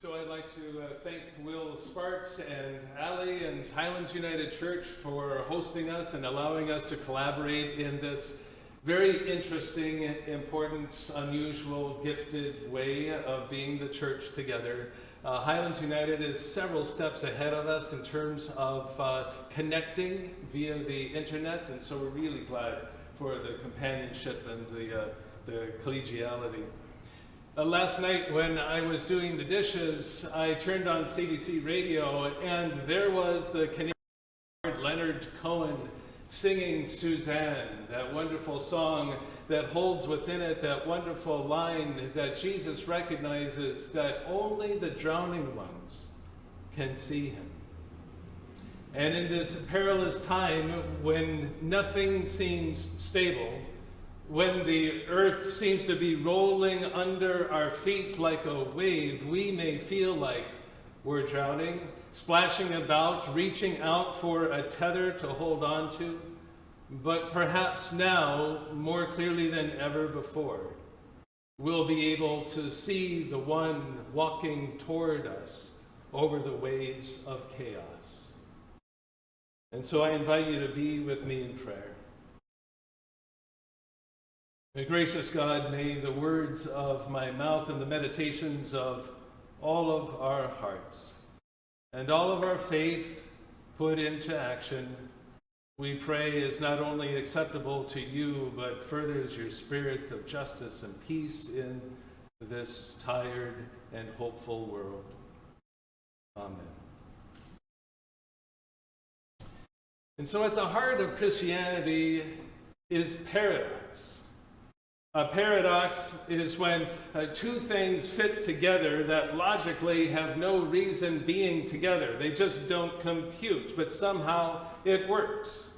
So I'd like to thank Will Sparks and Ali and Highlands United Church for hosting us and allowing us to collaborate in this very interesting, important, unusual, gifted way of being the church together. Highlands United is several steps ahead of us in terms of connecting via the internet, and so we're really glad for the companionship and the collegiality. Last night when I was doing the dishes, I turned on CBC radio, and there was the Canadian Leonard Cohen singing Suzanne, that wonderful song that holds within it that wonderful line that Jesus recognizes that only the drowning ones can see him. And in this perilous time when nothing seems stable, when the earth seems to be rolling under our feet like a wave, we may feel like we're drowning, splashing about, reaching out for a tether to hold on to. But perhaps now, more clearly than ever before, we'll be able to see the one walking toward us over the waves of chaos. And so I invite you to be with me in prayer. Gracious God, may the words of my mouth and the meditations of all of our hearts and all of our faith put into action, we pray, is not only acceptable to you, but furthers your spirit of justice and peace in this tired and hopeful world. Amen. And so at the heart of Christianity is paradox. A paradox is when two things fit together that logically have no reason being together. They just don't compute, but somehow it works.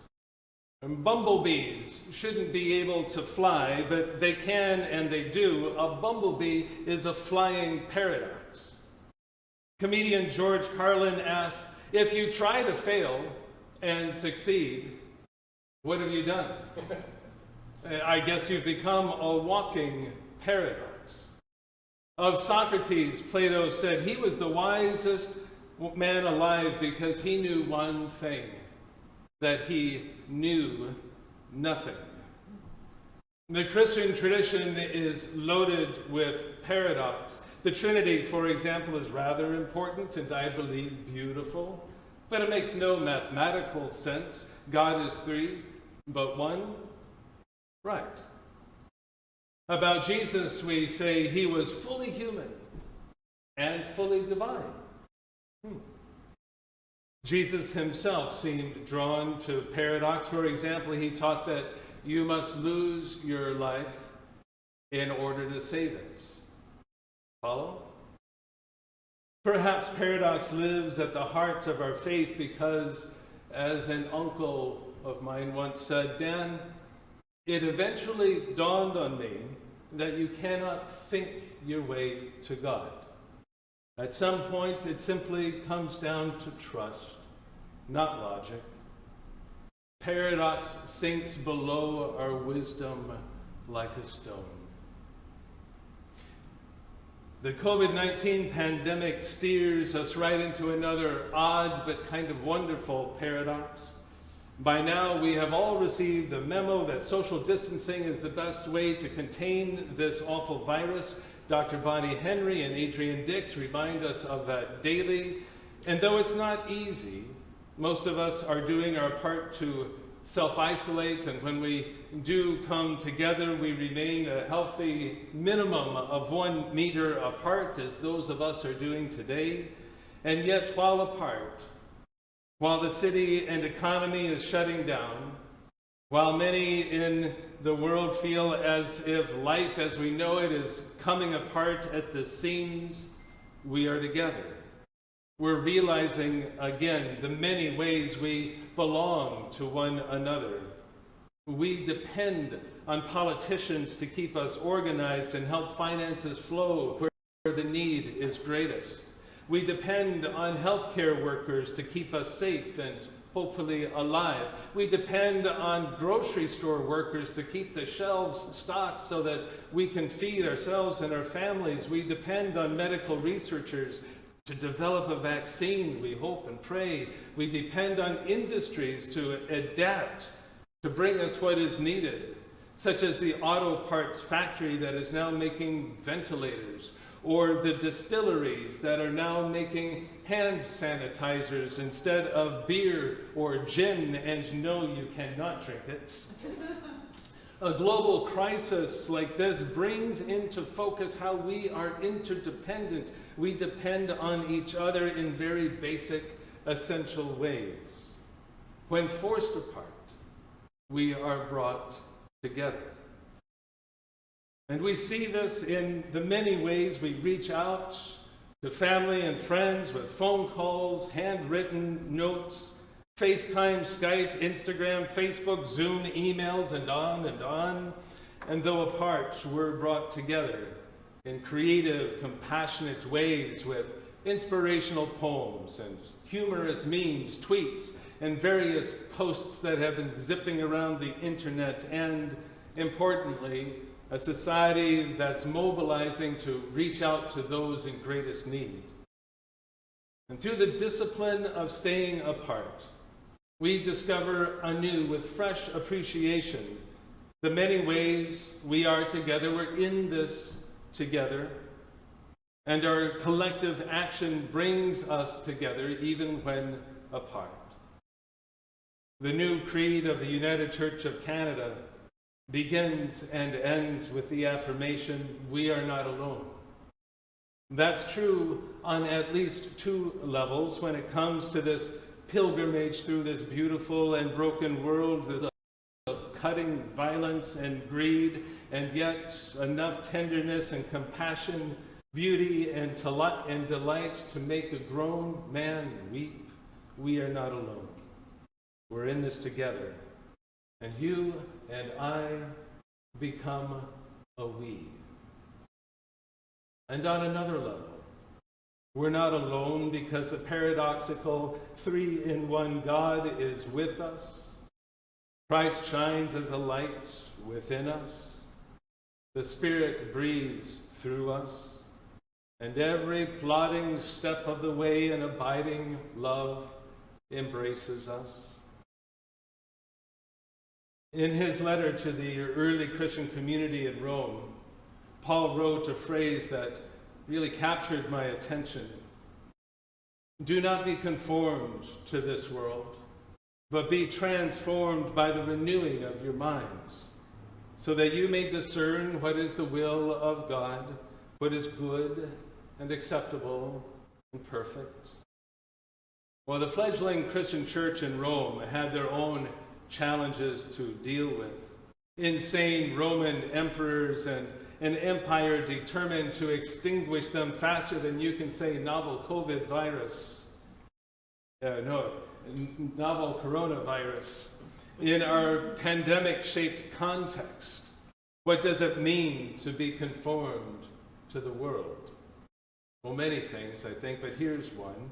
And bumblebees shouldn't be able to fly, but they can and they do. A bumblebee is a flying paradox. Comedian George Carlin asked, if you try to fail and succeed, what have you done? I guess you've become a walking paradox. Of Socrates, Plato said he was the wisest man alive because he knew one thing, that he knew nothing. The Christian tradition is loaded with paradox. The Trinity, for example, is rather important and I believe beautiful, but it makes no mathematical sense. God is three, but one. Right. About Jesus, we say he was fully human and fully divine. Jesus himself seemed drawn to paradox. For example, he taught that you must lose your life in order to save it. Follow? Perhaps paradox lives at the heart of our faith because, as an uncle of mine once said, Dan, it eventually dawned on me that you cannot think your way to God. At some point, it simply comes down to trust, not logic. Paradox sinks below our wisdom like a stone. The COVID-19 pandemic steers us right into another odd but kind of wonderful paradox. By now, we have all received the memo that social distancing is the best way to contain this awful virus. Dr. Bonnie Henry and Adrian Dix remind us of that daily. And though it's not easy, most of us are doing our part to self-isolate, and when we do come together, we remain a healthy minimum of 1 meter apart, as those of us are doing today. And yet, while apart, while the city and economy is shutting down, while many in the world feel as if life as we know it is coming apart at the seams, we are together. We're realizing again the many ways we belong to one another. We depend on politicians to keep us organized and help finances flow where the need is greatest. We depend on healthcare workers to keep us safe and hopefully alive. We depend on grocery store workers to keep the shelves stocked so that we can feed ourselves and our families. We depend on medical researchers to develop a vaccine, we hope and pray. We depend on industries to adapt, to bring us what is needed, such as the auto parts factory that is now making ventilators, or the distilleries that are now making hand sanitizers instead of beer or gin, and no, you cannot drink it. A global crisis like this brings into focus how we are interdependent. We depend on each other in very basic, essential ways. When forced apart, we are brought together. And we see this in the many ways we reach out to family and friends with phone calls, handwritten notes, FaceTime, Skype, Instagram, Facebook, Zoom, emails, and on and on. And though apart, we're brought together in creative, compassionate ways with inspirational poems and humorous memes, tweets, and various posts that have been zipping around the internet, and importantly, a society that's mobilizing to reach out to those in greatest need. And through the discipline of staying apart, we discover anew with fresh appreciation the many ways we are together. We're in this together, and our collective action brings us together even when apart. The new creed of the United Church of Canada begins and ends with the affirmation, we are not alone. That's true on at least two levels when it comes to this pilgrimage through this beautiful and broken world of cutting violence and greed, and yet enough tenderness and compassion, beauty and delight to make a grown man weep. We are not alone. We're in this together. And you and I become a we. And on another level, we're not alone because the paradoxical three-in-one God is with us. Christ shines as a light within us. The Spirit breathes through us. And every plodding step of the way an abiding love embraces us. In his letter to the early Christian community in Rome, Paul wrote a phrase that really captured my attention. Do not be conformed to this world, but be transformed by the renewing of your minds, so that you may discern what is the will of God, what is good and acceptable and perfect. Well, the fledgling Christian church in Rome had their own challenges to deal with. Insane Roman emperors and an empire determined to extinguish them faster than you can say novel COVID virus. Novel coronavirus. In our pandemic-shaped context, what does it mean to be conformed to the world? Well, many things, I think, but here's one.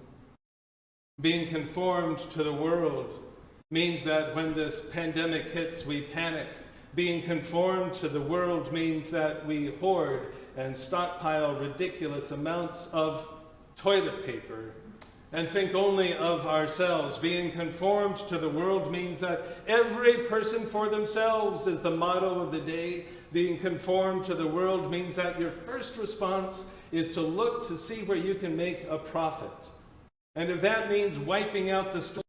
Being conformed to the world means that when this pandemic hits, we panic. Being conformed to the world means that we hoard and stockpile ridiculous amounts of toilet paper and think only of ourselves. Being conformed to the world means that every person for themselves is the motto of the day. Being conformed to the world means that your first response is to look to see where you can make a profit. And if that means wiping out the stores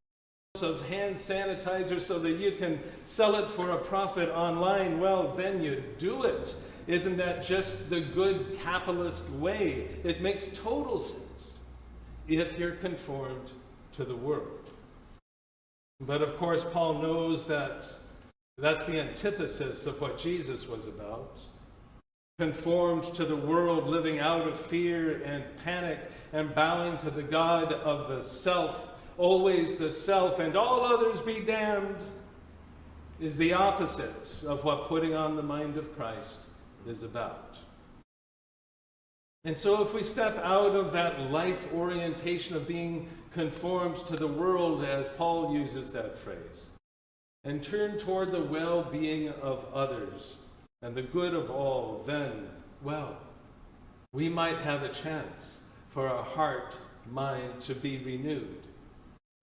of hand sanitizer so that you can sell it for a profit online, well, then you do it. Isn't that just the good capitalist way? It makes total sense if you're conformed to the world. But of course, Paul knows that that's the antithesis of what Jesus was about. Conformed to the world, living out of fear and panic and bowing to the God of the self, always the self, and all others be damned, is the opposite of what putting on the mind of Christ is about. And so if we step out of that life orientation of being conformed to the world, as Paul uses that phrase, and turn toward the well-being of others and the good of all, then, well, we might have a chance for a heart mind to be renewed.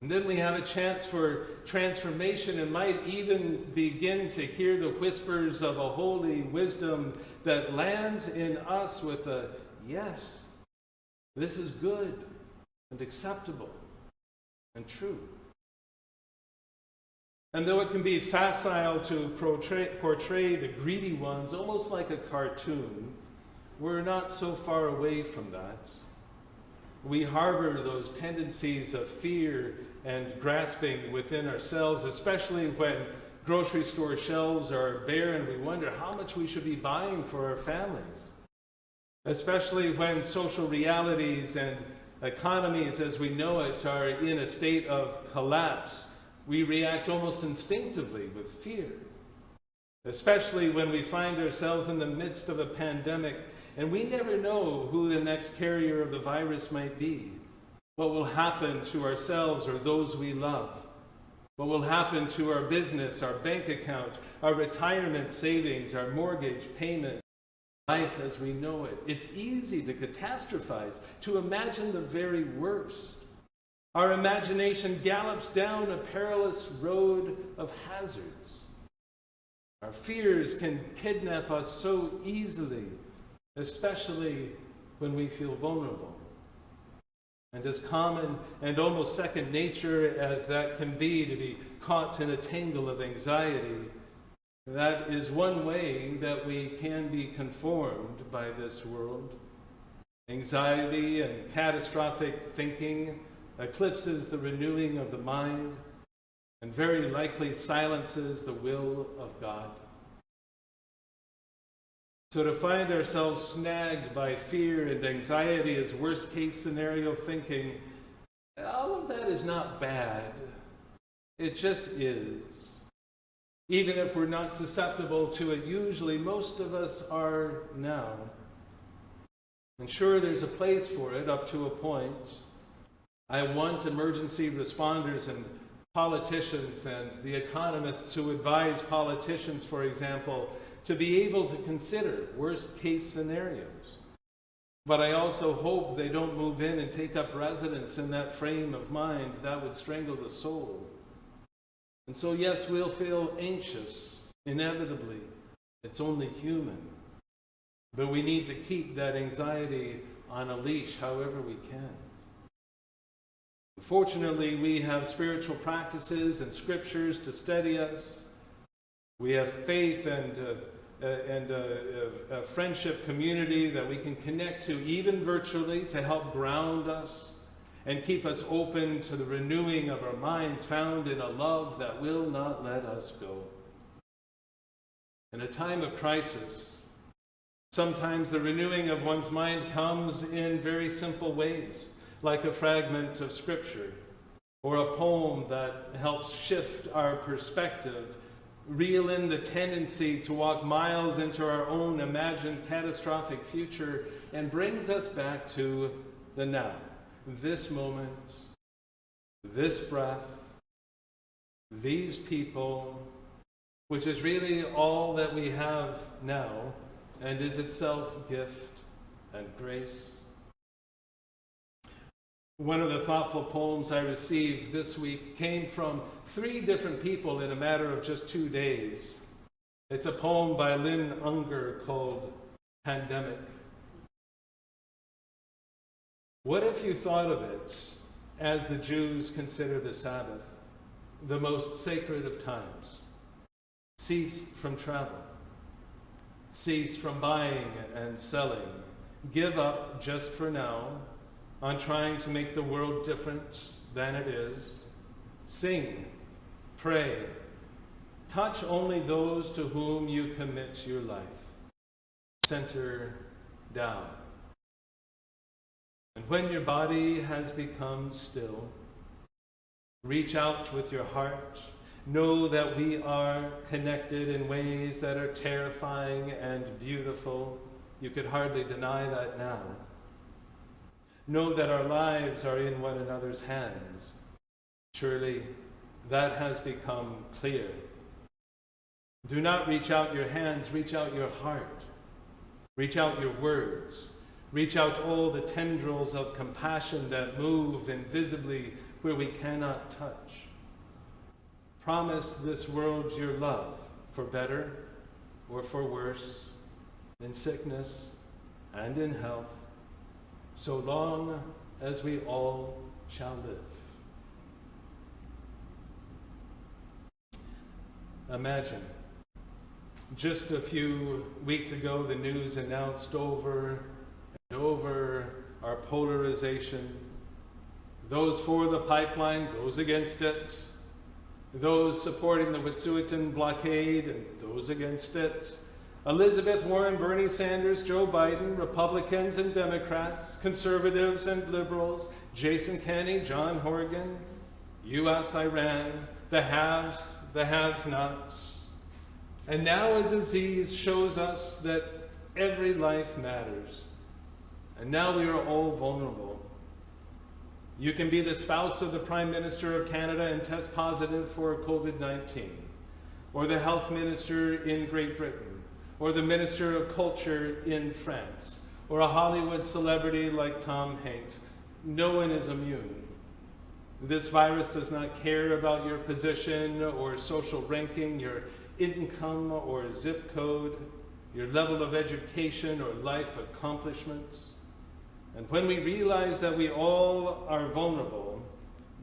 And then we have a chance for transformation and might even begin to hear the whispers of a holy wisdom that lands in us with a yes, this is good and acceptable and true. And though it can be facile to portray the greedy ones almost like a cartoon, we're not so far away from that. We harbor those tendencies of fear and grasping within ourselves, especially when grocery store shelves are bare and we wonder how much we should be buying for our families. Especially when social realities and economies as we know it are in a state of collapse, we react almost instinctively with fear. Especially when we find ourselves in the midst of a pandemic and we never know who the next carrier of the virus might be. What will happen to ourselves or those we love? What will happen to our business, our bank account, our retirement savings, our mortgage payment, life as we know it? It's easy to catastrophize, to imagine the very worst. Our imagination gallops down a perilous road of hazards. Our fears can kidnap us so easily, especially when we feel vulnerable. And as common and almost second nature as that can be to be caught in a tangle of anxiety, that is one way that we can be conformed by this world. Anxiety and catastrophic thinking eclipses the renewing of the mind and very likely silences the will of God. So to find ourselves snagged by fear and anxiety as worst-case scenario thinking, all of that is not bad. It just is. Even if we're not susceptible to it, usually most of us are now. And sure, there's a place for it up to a point. I want emergency responders and politicians and the economists who advise politicians, for example, to be able to consider worst-case scenarios. But I also hope they don't move in and take up residence in that frame of mind. That would strangle the soul. And so, yes, we'll feel anxious, inevitably. It's only human. But we need to keep that anxiety on a leash however we can. Fortunately, we have spiritual practices and scriptures to steady us. We have faith and a friendship community that we can connect to, even virtually, to help ground us and keep us open to the renewing of our minds found in a love that will not let us go. In a time of crisis, sometimes the renewing of one's mind comes in very simple ways, like a fragment of scripture or a poem that helps shift our perspective, reel in the tendency to walk miles into our own imagined catastrophic future, and brings us back to the now, this moment, this breath, these people, which is really all that we have now and is itself gift and grace. One of the thoughtful poems I received this week came from 3 different people in a matter of just 2 days. It's a poem by Lynn Unger called Pandemic. What if you thought of it as the Jews consider the Sabbath, the most sacred of times? Cease from travel. Cease from buying and selling. Give up just for now on trying to make the world different than it is. Sing, pray, touch only those to whom you commit your life. Center down. And when your body has become still, reach out with your heart. Know that we are connected in ways that are terrifying and beautiful. You could hardly deny that now. Know that our lives are in one another's hands. Surely that has become clear. Do not reach out your hands, reach out your heart. Reach out your words. Reach out all the tendrils of compassion that move invisibly where we cannot touch. Promise this world your love, for better or for worse, in sickness and in health, so long as we all shall live. Imagine, just a few weeks ago, the news announced over and over our polarization. Those for the pipeline, those against it. Those supporting the Wet'suwet'en blockade and those against it. Elizabeth Warren, Bernie Sanders, Joe Biden, Republicans and Democrats, conservatives and liberals, Jason Kenney, John Horgan, US, Iran, the haves, the have-nots. And now a disease shows us that every life matters. And now we are all vulnerable. You can be the spouse of the Prime Minister of Canada and test positive for COVID-19, or the health minister in Great Britain, or the Minister of Culture in France, or a Hollywood celebrity like Tom Hanks. No one is immune. This virus does not care about your position or social ranking, your income or zip code, your level of education or life accomplishments. And when we realize that we all are vulnerable,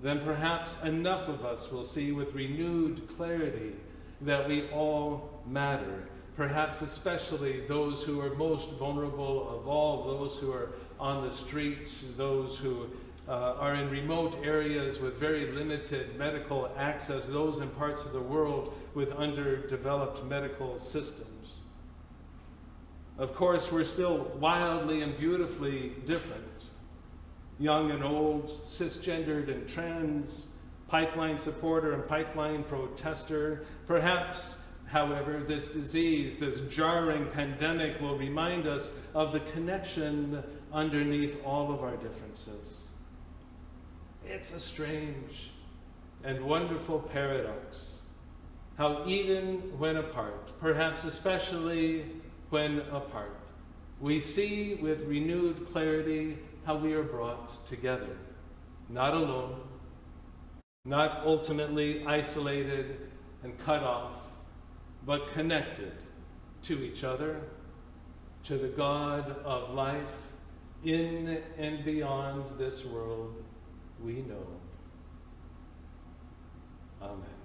then perhaps enough of us will see with renewed clarity that we all matter, perhaps especially those who are most vulnerable of all, those who are on the street, those who are in remote areas with very limited medical access, those in parts of the world with underdeveloped medical systems. Of course, we're still wildly and beautifully different. Young and old, cisgendered and trans, pipeline supporter and pipeline protester. Perhaps, however, this disease, this jarring pandemic will remind us of the connection underneath all of our differences. It's a strange and wonderful paradox, how even when apart, perhaps especially when apart, we see with renewed clarity how we are brought together, not alone, not ultimately isolated and cut off, but connected to each other, to the God of life in and beyond this world we know. Amen.